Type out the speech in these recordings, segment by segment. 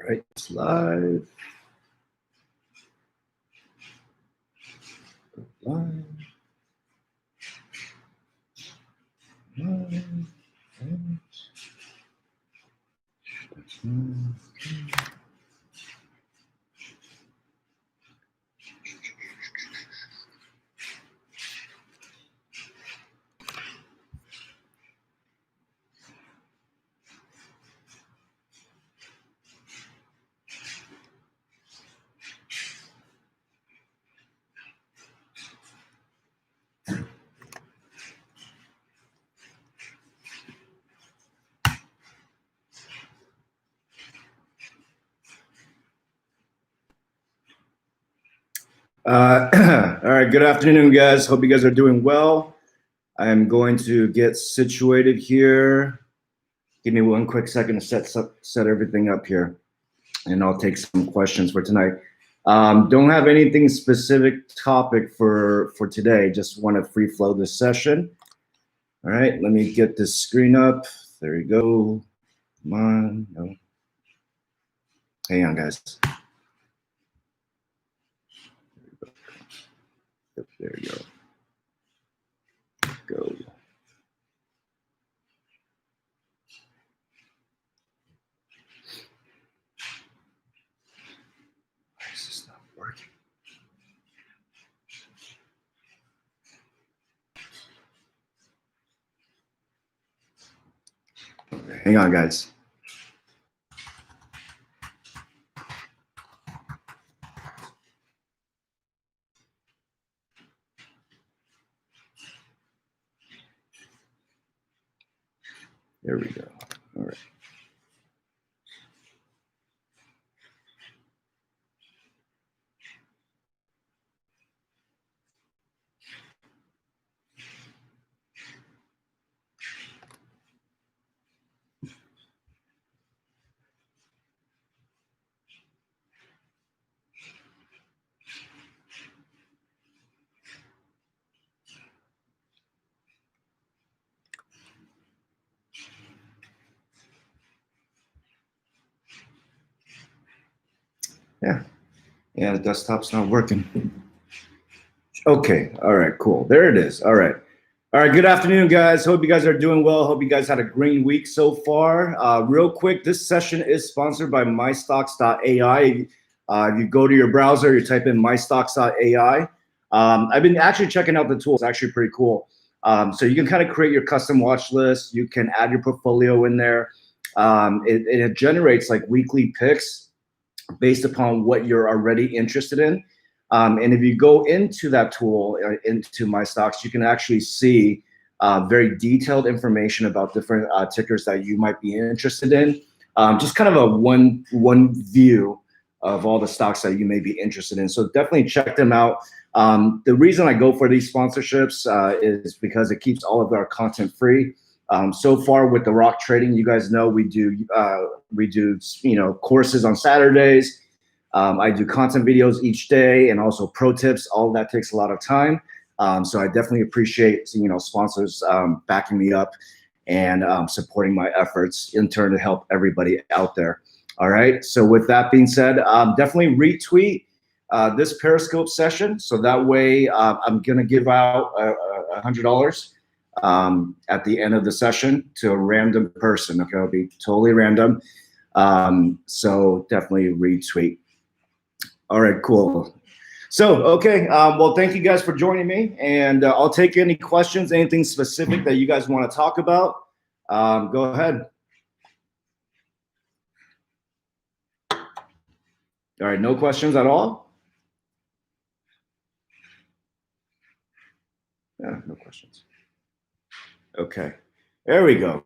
right, it's live. Live. All right, good afternoon, guys. Hope you guys are doing well. I'm going to get situated here. Give me one quick second to set everything up here, and I'll take some questions for tonight. Don't have anything specific topic for today. Just want to free flow this session. All right, let me get this screen up. There you go. Come on. No. Hang on, guys. There you go. Go. Why is this not working? Okay, hang on, guys. There we go. All right. Yeah, the desktop's not working. Okay, all right, cool. There it is. All right. Good afternoon, guys. Hope you guys are doing well. Hope you guys had a great week so far. Real quick, this session is sponsored by mystocks.ai. If you go to your browser, you type in mystocks.ai. I've been actually checking out the tool. It's actually pretty cool. So you can kind of create your custom watch list. You can add your portfolio in there. It generates like weekly picks based upon what you're already interested in. And if you go into that tool, into my stocks, you can actually see very detailed information about different tickers that you might be interested in. Just kind of a one view of all the stocks that you may be interested in. So definitely check them out. The reason I go for these sponsorships is because it keeps all of our content free. So far with the rock trading, you guys know we do courses on Saturdays. I do content videos each day and also pro tips. All of that takes a lot of time. So I definitely appreciate sponsors backing me up and supporting my efforts in turn to help everybody out there. All right. So with that being said, definitely retweet this Periscope session. So that way I'm going to give out $100 at the end of the session to a random person. Okay, it'll be totally random. So definitely retweet. All right, cool. So, okay, well, thank you guys for joining me, and I'll take any questions, anything specific that you guys want to talk about. Go ahead. All right, no questions at all? Yeah, no questions. Okay, there we go.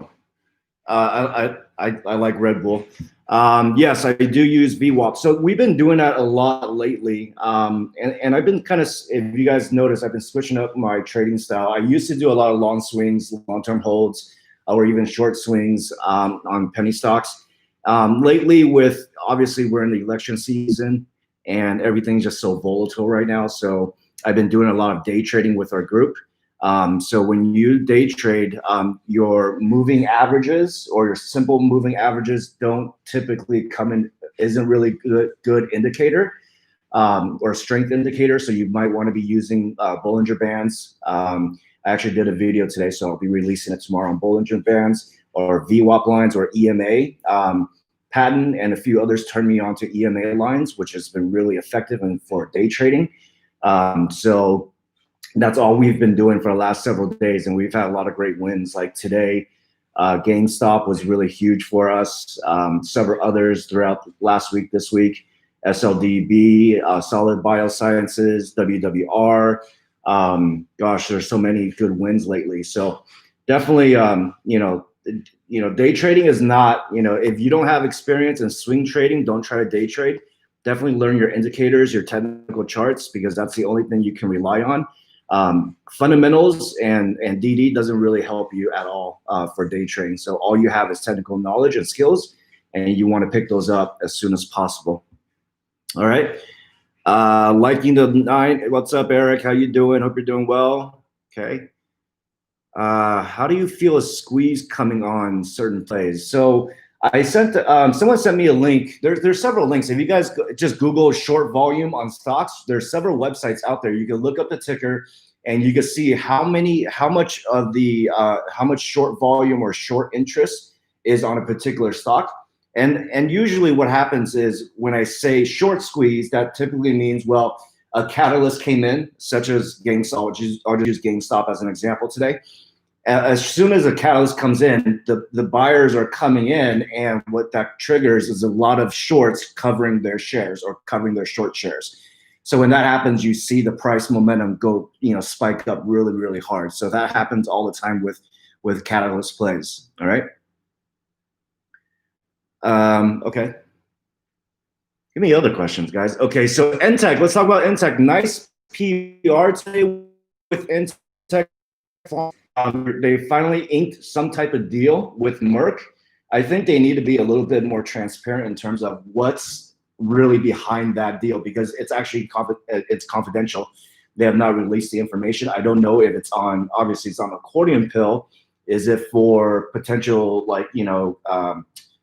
I like Red Bull. Yes, I do use VWAP. So we've been doing that a lot lately. And I've been kind of, if you guys notice, I've been switching up my trading style. I used to do a lot of long swings, long-term holds, or even short swings on penny stocks. Lately, with obviously we're in the election season and everything's just so volatile right now. So I've been doing a lot of day trading with our group. So when you day trade, your moving averages or your simple moving averages don't typically come in isn't really good indicator or strength indicator. So you might want to be using Bollinger Bands. I actually did a video today, so I'll be releasing it tomorrow on Bollinger Bands or VWAP lines or EMA. Patton and a few others turned me on to EMA lines, which has been really effective and for day trading. So that's all we've been doing for the last several days, and we've had a lot of great wins. Like today, GameStop was really huge for us. Several others throughout last week, this week, SLDB, Solid Biosciences, WWR. Gosh, there's so many good wins lately. So definitely, day trading is not, if you don't have experience in swing trading, don't try to day trade. Definitely learn your indicators, your technical charts, because that's the only thing you can rely on. Fundamentals and DD doesn't really help you at all for day trading. So all you have is technical knowledge and skills, and you want to pick those up as soon as possible. All right. Liking the 9. What's up, Eric? How you doing? Hope you're doing well. Okay. How do you feel a squeeze coming on certain plays? So I sent someone sent me a link. There's several links. If you guys just Google short volume on stocks, there's several websites out there. You can look up the ticker and you can see how much short volume or short interest is on a particular stock. And usually what happens is when I say short squeeze, that typically means, well, a catalyst came in, such as GameStop. I'll just use GameStop as an example today. As soon as a catalyst comes in, the buyers are coming in, and what that triggers is a lot of shorts covering their shares or covering their short shares. So when that happens, you see the price momentum go, spike up really, really hard. So that happens all the time with catalyst plays. All right. Okay. Give me other questions, guys. Okay, so Entech. Let's talk about Entech. Nice PR today with Entech. They finally inked some type of deal with Merck. I think they need to be a little bit more transparent in terms of what's really behind that deal, because it's actually it's confidential. They have not released the information. I don't know if obviously it's on accordion pill. Is it for potential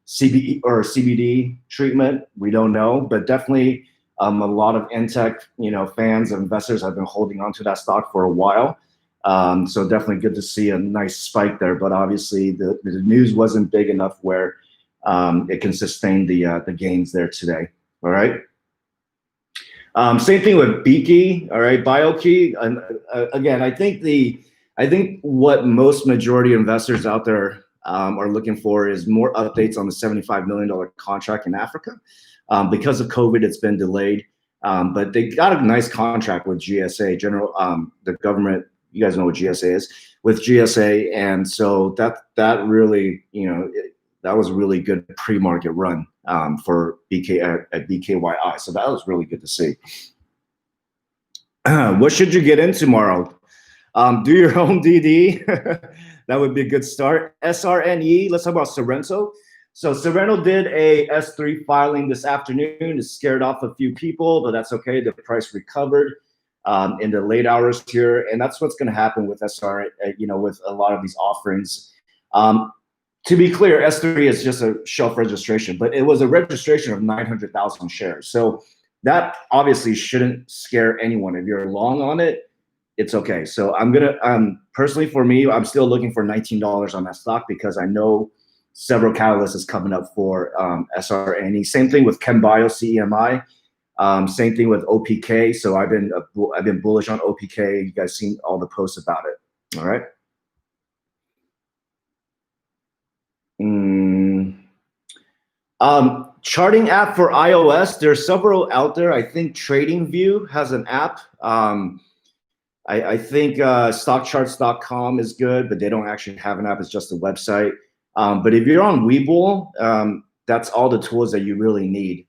CBD or CBD treatment? We don't know, but definitely a lot of Entech fans and investors have been holding on to that stock for a while. So definitely good to see a nice spike there, but obviously the news wasn't big enough where it can sustain the gains there today. All right. Same thing with BKey. All right, BioKey. And again, I think what most majority investors out there are looking for is more updates on the $75 million contract in Africa. Because of COVID, it's been delayed, but they got a nice contract with GSA, the government. You guys know what GSA is, with GSA, and so that really, that was a really good pre-market run for BK at BKYI. So that was really good to see. What should you get in tomorrow? Do your own DD. That would be a good start. SRNE. Let's talk about Sorrento. So Sorrento did a S3 filing this afternoon. It scared off a few people, but that's okay. The price recovered in the late hours here, and that's what's going to happen with SR, with a lot of these offerings. To be clear, S3 is just a shelf registration, but it was a registration of 900,000 shares. So that obviously shouldn't scare anyone. If you're long on it, it's okay. So I'm gonna, personally for me, I'm still looking for $19 on that stock because I know several catalysts is coming up for SRNE. Same thing with ChemBio, CEMI. Same thing with OPK. So I've been bullish on OPK. You guys seen all the posts about it. All right. Charting app for iOS. There's several out there. I think TradingView has an app. I think stockcharts.com is good, but they don't actually have an app. It's just a website. But if you're on Webull, that's all the tools that you really need.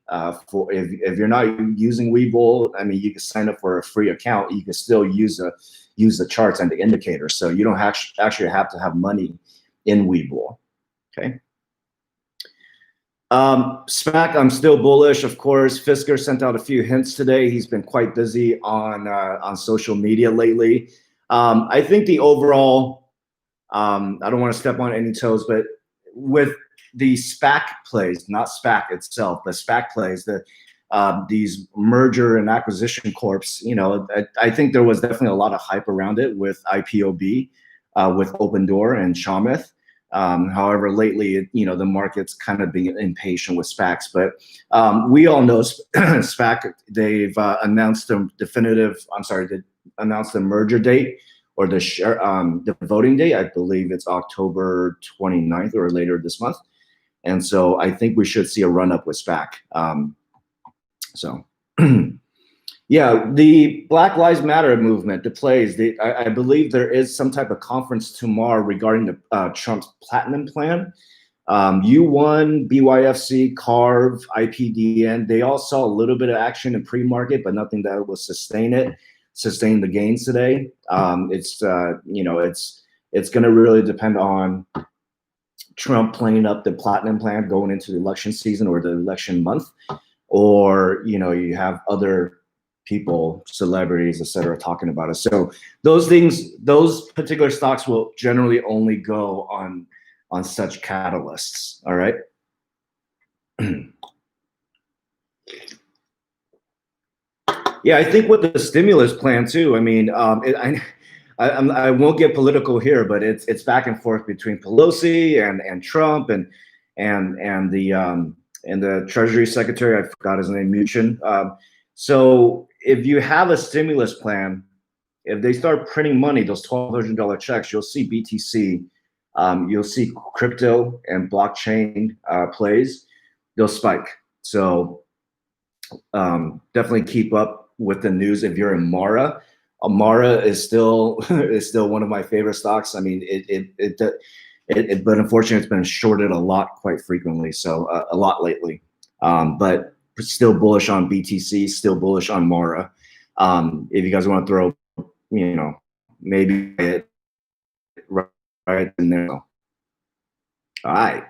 For if you're not using Webull, I mean, you can sign up for a free account. You can still use the charts and the indicators. So you don't actually have to have money in Webull. Okay. SPAC, I'm still bullish, of course. Fisker sent out a few hints today. He's been quite busy on social media lately. I think the overall, I don't want to step on any toes, but with the SPAC plays, not SPAC itself, but SPAC plays, these merger and acquisition corps, I think there was definitely a lot of hype around it with IPOB, with Open Door and Shawmouth. However, lately, the market's kind of being impatient with SPACs. But we all know SPAC, they've announced the announced the merger date or the voting date. I believe it's October 29th or later this month. And so I think we should see a run up with SPAC. Yeah, the Black Lives Matter movement, the plays, I believe there is some type of conference tomorrow regarding the Trump's Platinum Plan. U1, BYFC, CARV, IPDN, they all saw a little bit of action in pre-market, but nothing that will sustain the gains today. It's going to really depend on Trump playing up the Platinum Plan going into the election season or the election month, or you have other people, celebrities, etc., talking about it. So those particular stocks will generally only go on such catalysts. All right. Yeah, I think with the stimulus plan too. I mean, I won't get political here, but it's back and forth between Pelosi and Trump and the Treasury Secretary. I forgot his name, Mnuchin. So if you have a stimulus plan, if they start printing money, those $1,200 checks, you'll see BTC, you'll see crypto and blockchain plays, they'll spike. So definitely keep up with the news if you're in Mara. Mara is still one of my favorite stocks. I mean, but unfortunately, it's been shorted a lot quite frequently. So a lot lately, but still bullish on BTC, still bullish on Mara. If you guys want to throw, maybe it right in there. All right.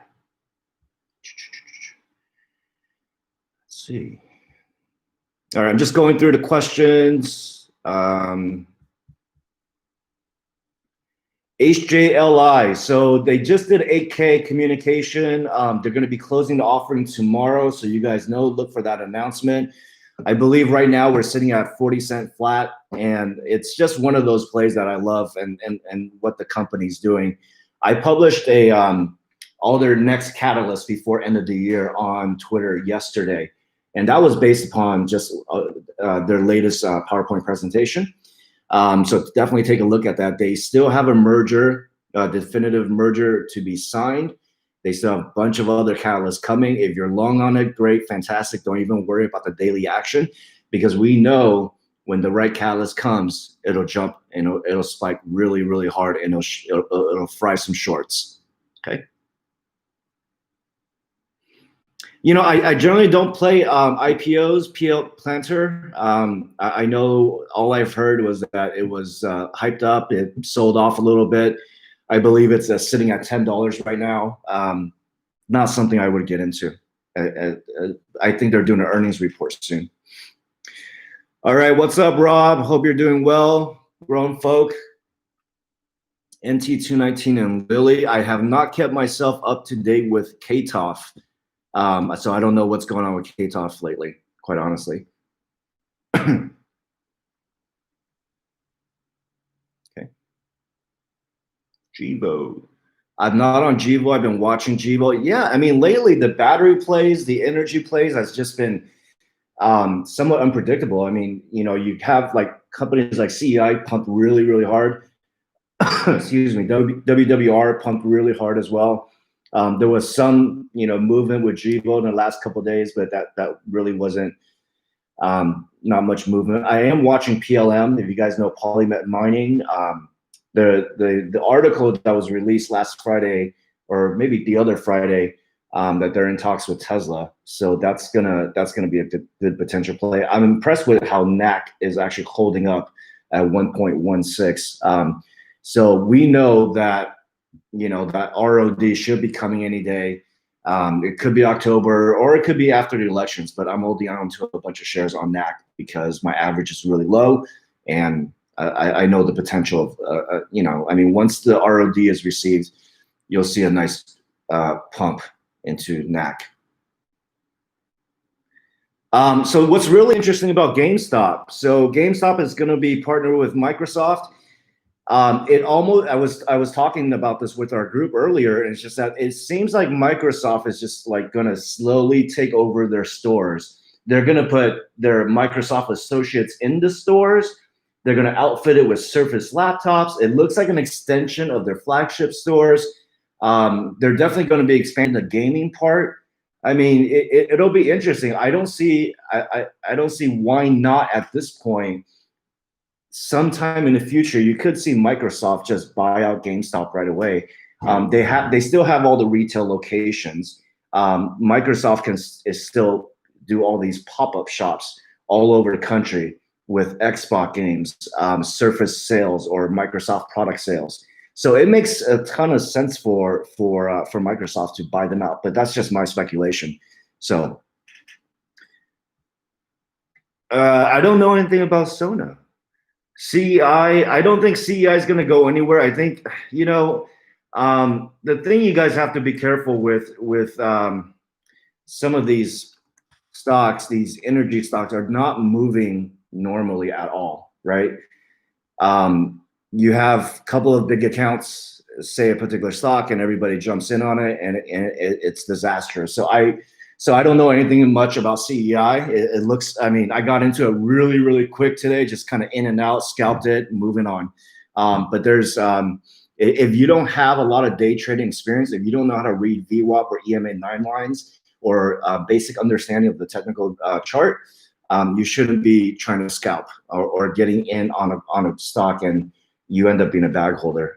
Let's see. All right, I'm just going through the questions. HJLI, so they just did 8K communication. They're going to be closing the offering tomorrow, so you guys know, look for that announcement. I believe right now we're sitting at 40-cent flat, and it's just one of those plays that I love and what the company's doing. I published all their next catalysts before end of the year on Twitter yesterday, and that was based upon just their latest PowerPoint presentation. So definitely take a look at that. They still have a merger, definitive merger to be signed. They still have a bunch of other catalysts coming. If you're long on it, great, fantastic. Don't even worry about the daily action, because we know when the right catalyst comes, it'll jump and it'll spike really, really hard, and it'll fry some shorts. Okay. I generally don't play IPOs, PL Planter. I know all I've heard was that it was hyped up. It sold off a little bit. I believe it's sitting at $10 right now. Not something I would get into. I think they're doing an earnings report soon. All right, what's up, Rob? Hope you're doing well. Grown folk. NT219 and Lily. I have not kept myself up to date with KTOF. So I don't know what's going on with KTOF lately, quite honestly. Okay. Jivo. I'm not on Jivo. I've been watching Jivo. Yeah, I mean, lately the battery plays, the energy plays has just been somewhat unpredictable. I mean, you have like companies like CEI pumped really, really hard. Excuse me, WWR pumped really hard as well. There was some, movement with Jivo in the last couple of days, but that really wasn't not much movement. I am watching PLM. If you guys know Polymet Mining, the article that was released last Friday, or maybe the other Friday, that they're in talks with Tesla. So that's gonna be a good potential play. I'm impressed with how NAC is actually holding up at 1.16. So we know that. That ROD should be coming any day. It could be October, or it could be after the elections, but I'm holding on to a bunch of shares on NAC because my average is really low, and I know the potential of, I mean, once the ROD is received, you'll see a nice pump into NAC. So what's really interesting about GameStop? So GameStop is going to be partnered with Microsoft. I was talking about this with our group earlier, and it's just that it seems like Microsoft is just like going to slowly take over their stores. They're going to put their Microsoft associates in the stores. They're going to outfit it with Surface laptops. It looks like an extension of their flagship stores. They're definitely going to be expanding the gaming part. I mean, it'll be interesting. I don't see why not at this point. Sometime in the future, you could see Microsoft just buy out GameStop right away. They still have all the retail locations. Microsoft is still do all these pop-up shops all over the country with Xbox games, Surface sales, or Microsoft product sales. So it makes a ton of sense for Microsoft to buy them out, but that's just my speculation. So I don't know anything about Sona. CEI, I don't think CEI is going to go anywhere. I think, the thing you guys have to be careful with some of these stocks, these energy stocks are not moving normally at all, right? You have a couple of big accounts say a particular stock and everybody jumps in on it, and it's disastrous. So I don't know anything much about CEI. It looks, I mean, I got into it really, really quick today, just kind of in and out, scalped it, moving on. But there's, if you don't have a lot of day trading experience, if you don't know how to read VWAP or EMA 9 lines or basic understanding of the technical chart, you shouldn't be trying to scalp or getting in on a stock and you end up being a bag holder.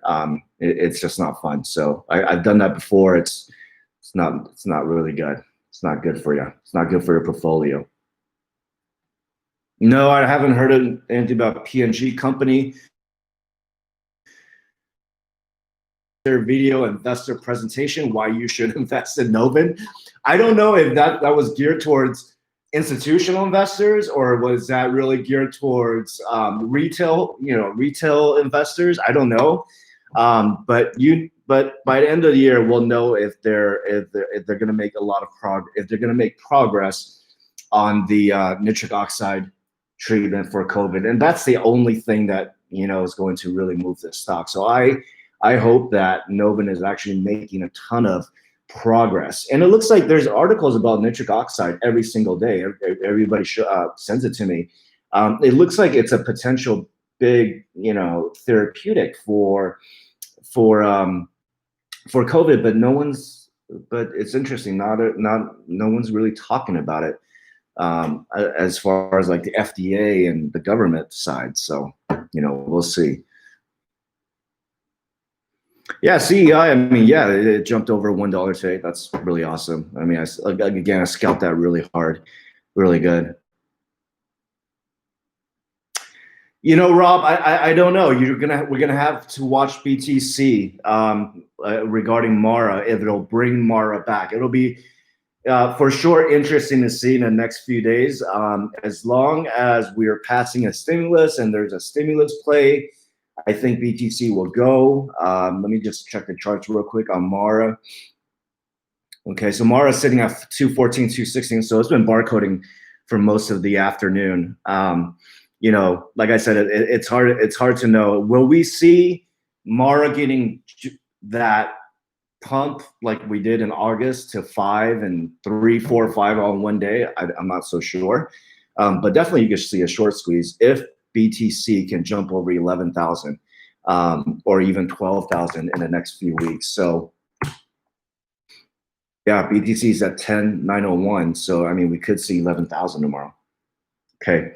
It's just not fun. So I've done that before. It's not really good. It's not good for you. It's not good for your portfolio. No, I haven't heard anything about P&G company. Their video investor presentation, why you should invest in Novin. I don't know if that was geared towards institutional investors or was that really geared towards retail investors. I don't know. But by the end of the year, we'll know if they're going to make a lot of if they're going to make progress on the nitric oxide treatment for COVID, and that's the only thing that is going to really move this stock. So I hope that Novin is actually making a ton of progress, and it looks like there's articles about nitric oxide every single day. Everybody sends it to me. It looks like it's a potential big therapeutic for COVID, but it's interesting. No one's really talking about it as far as like the FDA and the government side. So we'll see. Yeah, CEI. I mean, yeah, it jumped over $1 today. That's really awesome. I mean, I scalped that really hard, really good. Rob, I don't know. We're gonna have to watch BTC regarding Mara, if it'll bring Mara back. It'll be for sure interesting to see in the next few days. As long as we're passing a stimulus and there's a stimulus play, I think BTC will go. Let me just check the charts real quick on Mara. Okay, so Mara is sitting at 214, 216. So it's been barcoding for most of the afternoon. Like I said, it's hard to know. Will we see Mara getting that pump like we did in August to 5 and 3, 4, 5 all in one day? I'm not so sure. But definitely you could see a short squeeze if BTC can jump over 11,000 or even 12,000 in the next few weeks. So yeah, BTC is at 10,901. So I mean, we could see 11,000 tomorrow. Okay.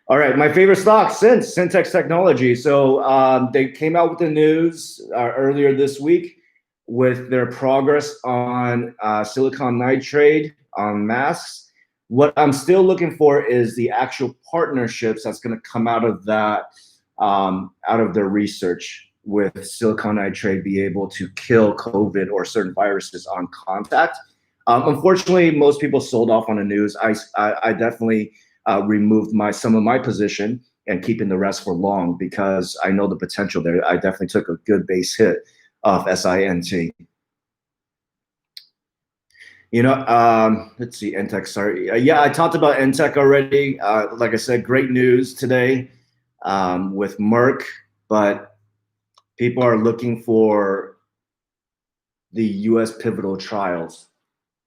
All right, my favorite stock since Syntex Technology. So they came out with the news earlier this week with their progress on silicon nitride on masks. What I'm still looking for is the actual partnerships that's going to come out of that, out of their research with silicon nitride, be able to kill COVID or certain viruses on contact. Unfortunately, most people sold off on the news. I definitely removed some of my position and keeping the rest for long because I know the potential there. I definitely took a good base hit off SINT. Let's see, Entech. Sorry, yeah, I talked about Entech already. Like I said, great news today with Merck, but people are looking for the U.S. pivotal trials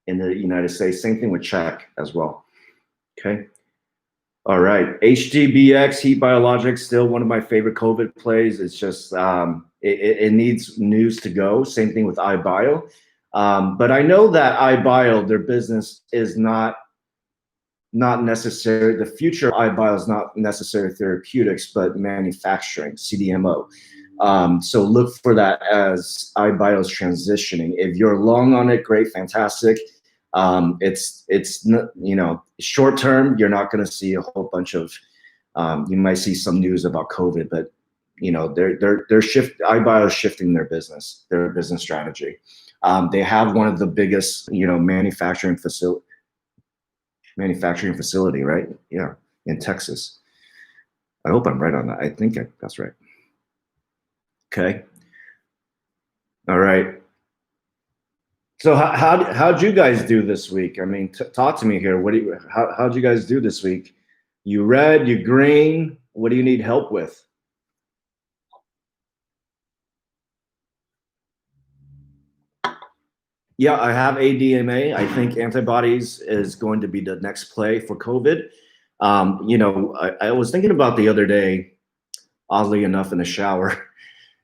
in the United States. Same thing with Czech as well. Okay. All right. HGBX, Heat Biologics, still one of my favorite COVID plays. It's just it needs news to go. Same thing with iBio. But I know that iBio, their business is not necessary. The future of iBio is not necessarily therapeutics, but manufacturing, CDMO. So look for that as iBio is transitioning. If you're long on it, great, fantastic. It's short term. You're not going to see a whole bunch of. You might see some news about COVID, but iBio is shifting their business strategy. They have one of the biggest manufacturing facility, right? Yeah, in Texas. I hope I'm right on that. I think that's right. Okay. All right. So how'd you guys do this week? I mean, talk to me here. How'd you guys do this week? You red, you green. What do you need help with? Yeah, I have ADMA. I think antibodies is going to be the next play for COVID. I was thinking about the other day, oddly enough, in the shower.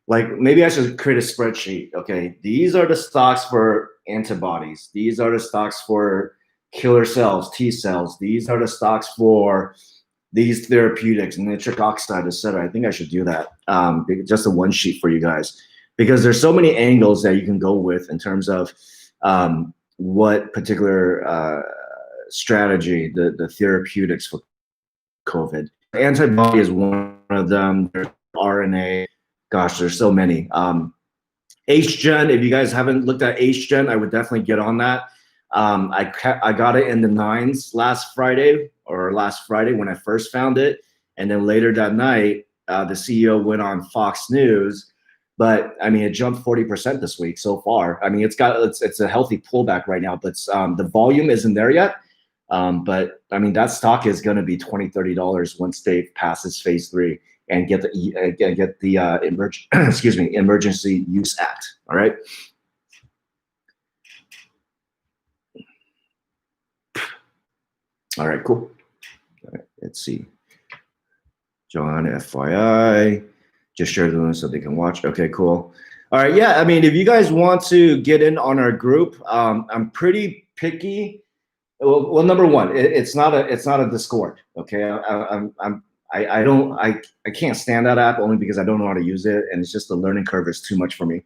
Like maybe I should create a spreadsheet. Okay, these are the stocks for antibodies. These are the stocks for killer cells, T cells. These are the stocks for these therapeutics, nitric oxide, et cetera. I think I should do that. Just a one sheet for you guys, because there's so many angles that you can go with in terms of what particular strategy the therapeutics for COVID. Antibody is one of them. There's RNA. Gosh, there's so many. HGen, if you guys haven't looked at HGen, I would definitely get on that. I got it in the nines last Friday when I first found it. And then later that night, the CEO went on Fox News. But I mean, it jumped 40% this week so far. I mean, it's a healthy pullback right now, but the volume isn't there yet. But I mean, that stock is going to be $20, $30 once they passes phase 3 and get the Emergency Use Act. All right. All right, cool. All right, let's see. John, FYI, just share the link so they can watch. Okay, cool. All right, yeah. I mean, if you guys want to get in on our group, I'm pretty picky. Well, number one, it's not a Discord. Okay, I can't stand that app only because I don't know how to use it, and it's just the learning curve is too much for me.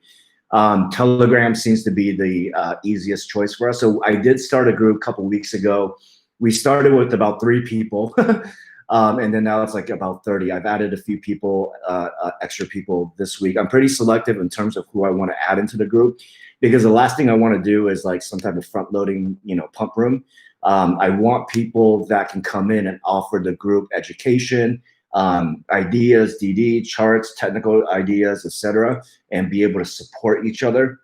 Telegram seems to be the easiest choice for us. So I did start a group a couple weeks ago. We started with about 3 people, and then now it's like about 30. I've added a few people, extra people this week. I'm pretty selective in terms of who I want to add into the group, because the last thing I want to do is like some type of front-loading, pump room. I want people that can come in and offer the group education, ideas, DD, charts, technical ideas, etc., and be able to support each other.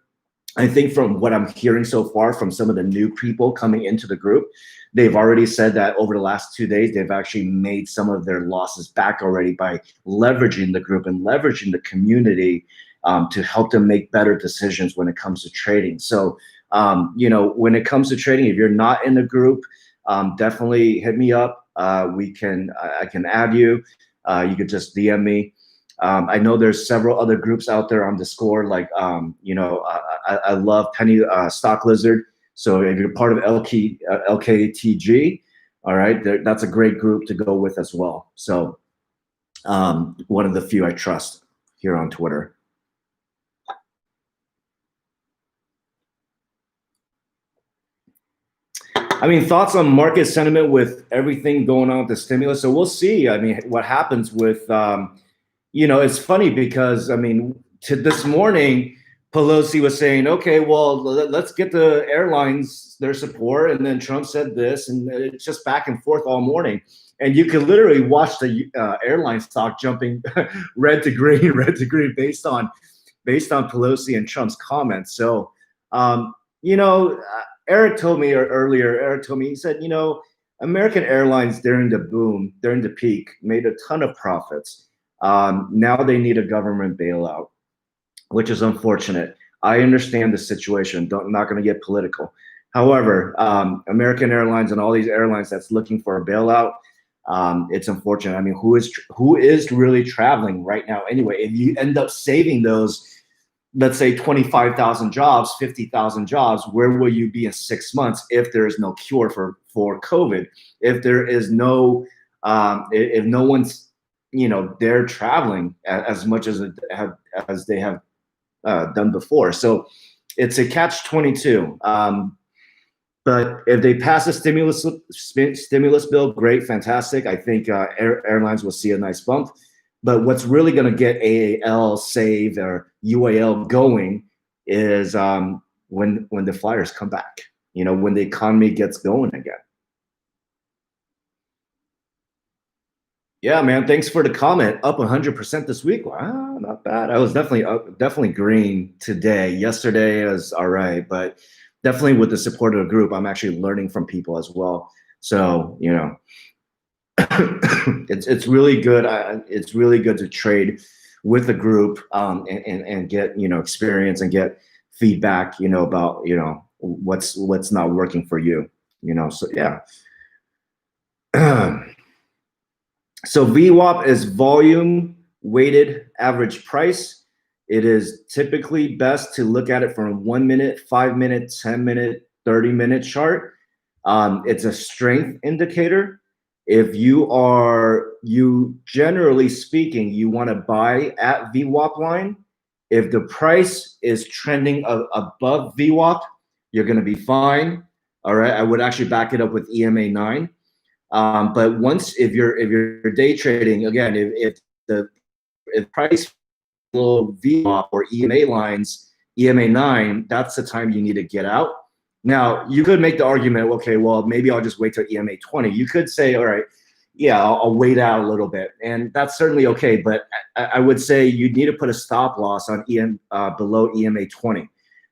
I think from what I'm hearing so far from some of the new people coming into the group, they've already said that over the last 2 days, they've actually made some of their losses back already by leveraging the group and leveraging the community to help them make better decisions when it comes to trading. So, when it comes to trading, if you're not in the group, definitely hit me up. I can add you. You could just DM me. I know there's several other groups out there on Discord, like, I love Penny Stock Lizard. So if you're part of LKTG, all right, that's a great group to go with as well. So one of the few I trust here on Twitter. I mean, thoughts on market sentiment with everything going on with the stimulus. So we'll see. I mean, what happens with, it's funny because, I mean, this morning, Pelosi was saying, okay, well, let's get the airlines their support. And then Trump said this, and it's just back and forth all morning. And you can literally watch the airline stock jumping red to green based on Pelosi and Trump's comments. So, Eric told me earlier. Eric told me, he said, American Airlines during the boom, during the peak, made a ton of profits. Now they need a government bailout, which is unfortunate. I understand the situation. I'm not going to get political. However, American Airlines and all these airlines that's looking for a bailout, it's unfortunate. I mean, who is really traveling right now anyway? If you end up saving those, let's say 25,000 jobs, 50,000 jobs, where will you be in 6 months if there is no cure for COVID? If there is no, if no one's, they're traveling as much as they have done before. So it's a catch-22. But if they pass a stimulus bill, great, fantastic. I think airlines will see a nice bump. But what's really going to get AAL, SAVE, or UAL going is when the flyers come back. When the economy gets going again. Yeah, man. Thanks for the comment. Up 100% this week. Wow, not bad. I was definitely green today. Yesterday was all right, but definitely with the support of the group, I'm actually learning from people as well. So it's really good. It's really good to trade with the group and get experience and get feedback about what's not working for you. So yeah. So VWAP is volume weighted average price. It is typically best to look at it from a 1 minute, 5 minute, 10 minute, 30-minute chart. It's a strength indicator. If generally speaking, you want to buy at VWAP line. If the price is trending above VWAP, you're going to be fine. All right. I would actually back it up with EMA 9. But if you're day trading, again, if price below VWAP or EMA lines, EMA 9, that's the time you need to get out. Now, you could make the argument, okay, well, maybe I'll just wait till EMA 20. You could say, all right, yeah, I'll wait out a little bit. And that's certainly okay. But I would say you need to put a stop loss on below EMA 20.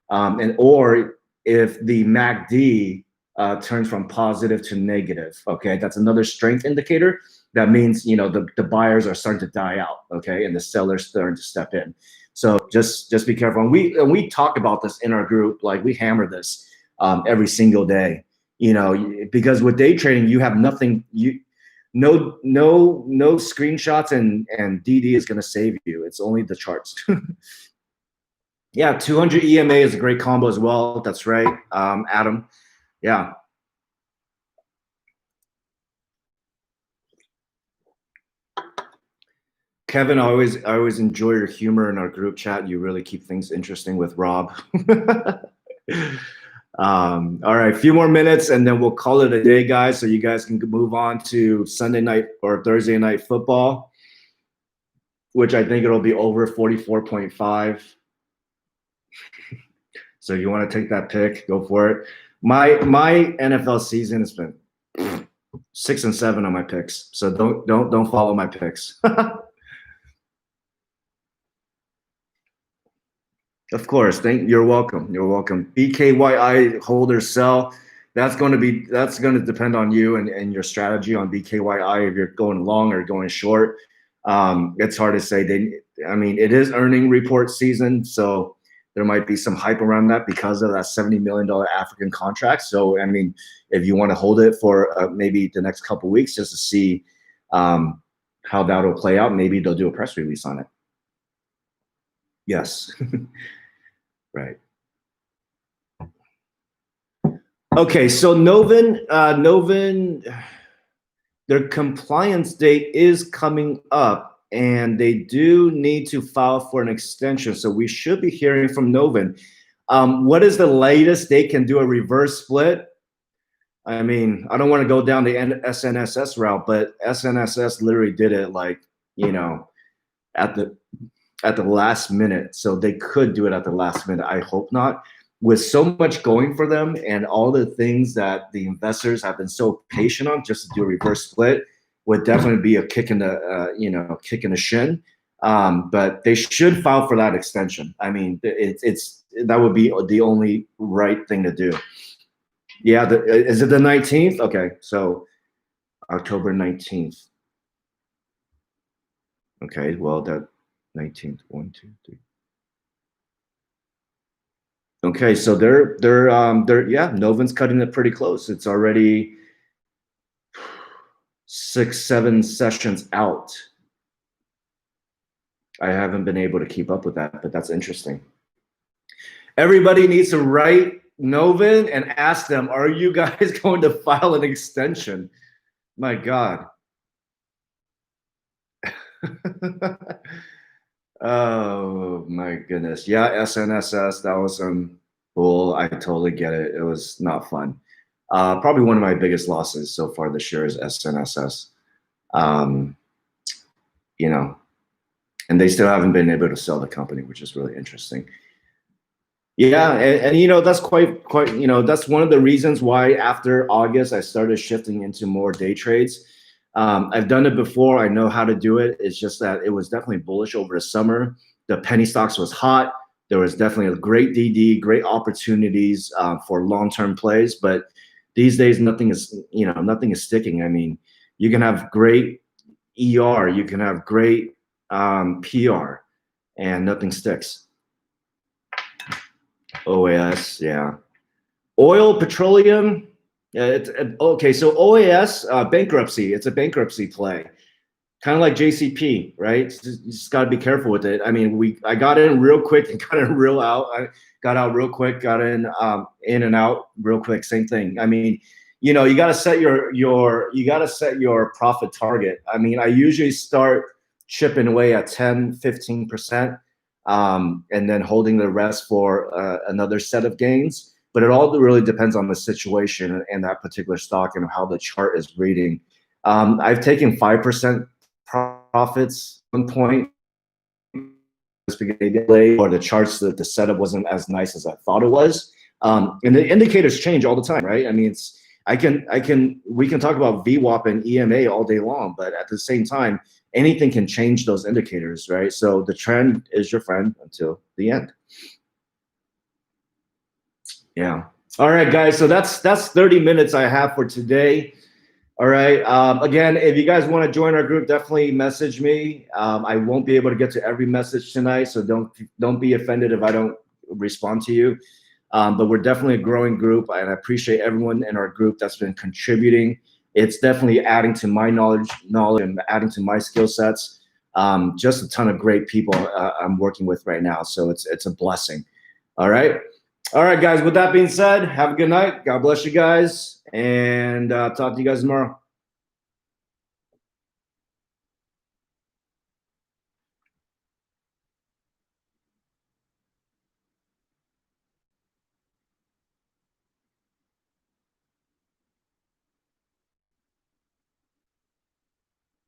Or if the MACD turns from positive to negative, okay, that's another strength indicator. That means the buyers are starting to die out, okay, and the sellers starting to step in. So just be careful. And we talk about this in our group, like we hammer this every single day, because with day trading you have nothing. No screenshots and DD is going to save you. It's only the charts. Yeah, 200 EMA is a great combo as well. That's right, Adam. Yeah. Kevin, I always enjoy your humor in our group chat. You really keep things interesting with Rob. All right, a few more minutes and then we'll call it a day, guys, so you guys can move on to Sunday night or Thursday night football, which I think it'll be over 44.5. So if you want to take that pick, go for it. My NFL season has been 6 and 7 on my picks, so don't follow my picks. Of course, you're welcome. You're welcome. BKYI holders sell. That's going to depend on you and your strategy on BKYI. If you're going long or going short, it's hard to say. It is earning report season, so there might be some hype around that because of that $70 million African contract. So if you want to hold it for maybe the next couple of weeks just to see how that'll play out, maybe they'll do a press release on it. Yes. Right. Okay, so Novin, their compliance date is coming up and they do need to file for an extension. So we should be hearing from Novin. What is the latest they can do a reverse split? I don't want to go down the SNSS route, but SNSS literally did it at the last minute. So they could do it at the last minute. I hope not. With so much going for them and all the things that the investors have been so patient on just to do a reverse split would definitely be a kick in the shin. But they should file for that extension. That would be the only right thing to do. Yeah, is it the 19th? Okay, so October 19th. Okay, well, that 19th, 1, 2, 3. Okay, so they're yeah, Noven's cutting it pretty close. It's already 6, 7 sessions out. I haven't been able to keep up with that, but that's interesting. Everybody needs to write Novin and ask them, are you guys going to file an extension? My God. Oh my goodness. Yeah, SNSS, that was some bull. I totally get it. It was not fun. Probably one of my biggest losses so far this year is SNSS. Um, you know, and they still haven't been able to sell the company, which is really interesting. Yeah, and you know, that's quite, you know, that's one of the reasons why after August I started shifting into more day trades. I've done it before. I know how to do it. It's just that it was definitely bullish over the summer. The penny stocks was hot. There was definitely a great DD, great opportunities for long-term plays. But these days, nothing is, you know, nothing is sticking. I mean, you can have great ER, you can have great PR, and nothing sticks. OAS, yeah. Oil, petroleum. Okay, so OAS, bankruptcy. It's a bankruptcy play, kind of like JCP, right? You just got to be careful with it. I mean, I got in real quick and got in real out. I got out real quick, got in and out real quick. Same thing. I mean, you know, you got to set your profit target. I mean, I usually start chipping away at 10, 15%, and then holding the rest for another set of gains. But it all really depends on the situation and that particular stock and how the chart is reading. I've taken 5% profits at one point or the charts that the setup wasn't as nice as I thought it was. And the indicators change all the time, right? I mean, we can talk about VWAP and EMA all day long, but at the same time, anything can change those indicators, right? So the trend is your friend until the end. Yeah. All right, guys. So that's 30 minutes I have for today. All right. Again, if you guys want to join our group, definitely message me. I won't be able to get to every message tonight, so don't be offended if I don't respond to you. But we're definitely a growing group, and I appreciate everyone in our group that's been contributing. It's definitely adding to my knowledge and adding to my skill sets. Just a ton of great people I'm working with right now, so it's a blessing. All right. All right, guys. With that being said, have a good night. God bless you guys, and talk to you guys tomorrow.